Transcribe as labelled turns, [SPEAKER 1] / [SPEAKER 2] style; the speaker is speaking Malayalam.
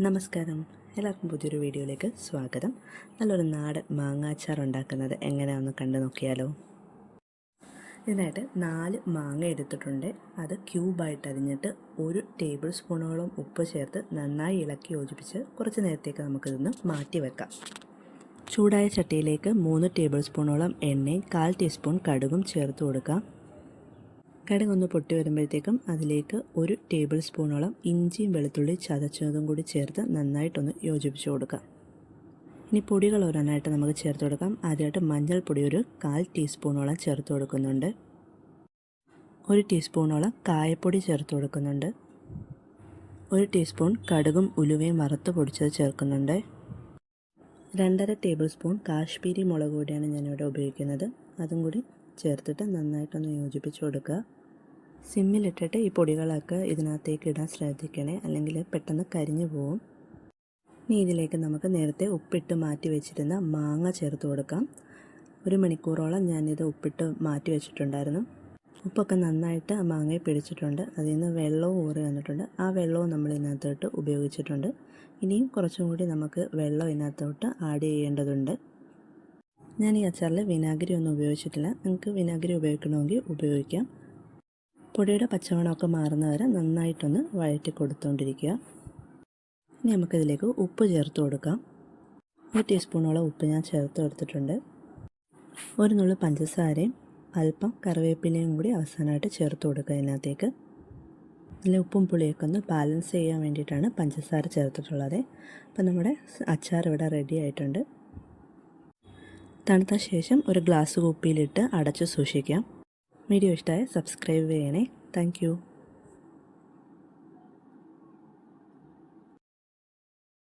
[SPEAKER 1] നമസ്കാരം, എല്ലാവർക്കും പുതിയൊരു വീഡിയോയിലേക്ക് സ്വാഗതം. നല്ലൊരു നാടൻ മാങ്ങാച്ചാർ ഉണ്ടാക്കുന്നത് എങ്ങനെയാണെന്ന് കണ്ടു നോക്കിയാലോ. ഇതിനായിട്ട് 4 മാങ്ങ എടുത്തിട്ടുണ്ട്. അത് ക്യൂബായിട്ട് അരിഞ്ഞിട്ട് 1 ടേബിൾ സ്പൂണോളം ഉപ്പ് ചേർത്ത് നന്നായി ഇളക്കി യോജിപ്പിച്ച് കുറച്ച് നേരത്തേക്ക് നമുക്കിതൊന്ന് മാറ്റി വെക്കാം. ചൂടായ ചട്ടിയിലേക്ക് 3 ടേബിൾ സ്പൂണോളം എണ്ണയും 1/4 ടീസ്പൂൺ കടുകും ചേർത്ത് കൊടുക്കാം. കടുകൊന്ന് പൊട്ടി വരുമ്പോഴത്തേക്കും അതിലേക്ക് 1 ടേബിൾ സ്പൂണോളം ഇഞ്ചിയും വെളുത്തുള്ളി ചതച്ചതും കൂടി ചേർത്ത് നന്നായിട്ടൊന്ന് യോജിപ്പിച്ച് കൊടുക്കാം. ഇനി പൊടികൾ ഓരോന്നായിട്ട് നമുക്ക് ചേർത്ത് കൊടുക്കാം. ആദ്യമായിട്ട് മഞ്ഞൾപ്പൊടി ഒരു 1/4 ടീസ്പൂണോളം ചേർത്ത് കൊടുക്കുന്നുണ്ട്. 1 ടീസ്പൂണോളം കായപ്പൊടി ചേർത്ത് കൊടുക്കുന്നുണ്ട്. 1 ടീസ്പൂൺ കടുകും ഉലുവയും വറുത്ത് പൊടിച്ചത് ചേർക്കുന്നുണ്ട്. 2.5 ടേബിൾ സ്പൂൺ കാശ്മീരി മുളക് പൊടിയാണ് ഞാനിവിടെ ഉപയോഗിക്കുന്നത്. അതും കൂടി ചേർത്തിട്ട് നന്നായിട്ടൊന്ന് യോജിപ്പിച്ച് കൊടുക്കുക. സിമ്മിലിട്ടിട്ട് ഈ പൊടികളൊക്കെ ഇതിനകത്തേക്ക് ഇടാൻ ശ്രദ്ധിക്കണേ, അല്ലെങ്കിൽ പെട്ടെന്ന് കരിഞ്ഞു പോവും. ഇനി ഇതിലേക്ക് നമുക്ക് നേരത്തെ ഉപ്പിട്ട് മാറ്റി വെച്ചിരുന്ന മാങ്ങ ചേർത്ത് കൊടുക്കാം. 1 മണിക്കൂറോളം ഞാനിത് ഉപ്പിട്ട് മാറ്റി വെച്ചിട്ടുണ്ടായിരുന്നു. ഉപ്പൊക്കെ നന്നായിട്ട് മാങ്ങയെ പിടിച്ചിട്ടുണ്ട്. അതിൽ നിന്ന് വെള്ളവും ഊറി വന്നിട്ടുണ്ട്. ആ വെള്ളവും നമ്മൾ ഇതിനകത്തോട്ട് ഉപയോഗിച്ചിട്ടുണ്ട്. ഇനിയും കുറച്ചും കൂടി നമുക്ക് വെള്ളം ഇതിനകത്തോട്ട് ആഡ് ചെയ്യേണ്ടതുണ്ട്. ഞാൻ ഈ അച്ചാറിൽ വിനാഗിരി ഒന്നും ഉപയോഗിച്ചിട്ടില്ല. നിങ്ങൾക്ക് വിനാഗിരി ഉപയോഗിക്കണമെങ്കിൽ ഉപയോഗിക്കാം. പൊടിയുടെ പച്ചമണമൊക്കെ മാറുന്നവരെ നന്നായിട്ടൊന്ന് വഴറ്റി കൊടുത്തുകൊണ്ടിരിക്കുക. ഇനി നമുക്കിതിലേക്ക് ഉപ്പ് ചേർത്ത് കൊടുക്കാം. 1 ടീസ്പൂണോളം ഉപ്പ് ഞാൻ ചേർത്ത് കൊടുത്തിട്ടുണ്ട്. 1 നുള്ളു പഞ്ചസാരയും അല്പം കറിവേപ്പിലയും കൂടി അവസാനമായിട്ട് ചേർത്ത് കൊടുക്കുക. ഇതിനകത്തേക്ക് ഇതിൽ ഉപ്പും പുളിയൊക്കെ ഒന്ന് ബാലൻസ് ചെയ്യാൻ വേണ്ടിയിട്ടാണ് പഞ്ചസാര ചേർത്തിട്ടുള്ളത്. അപ്പം നമ്മുടെ അച്ചാർ ഇവിടെ റെഡി ആയിട്ടുണ്ട്. തണുത്ത ശേഷം ഒരു ഗ്ലാസ് കുപ്പിയിലിട്ട് അടച്ച് സൂക്ഷിക്കാം. വീഡിയോ ഇഷ്ടമായ സബ്സ്ക്രൈബ് ചെയ്യണേ. Thank you.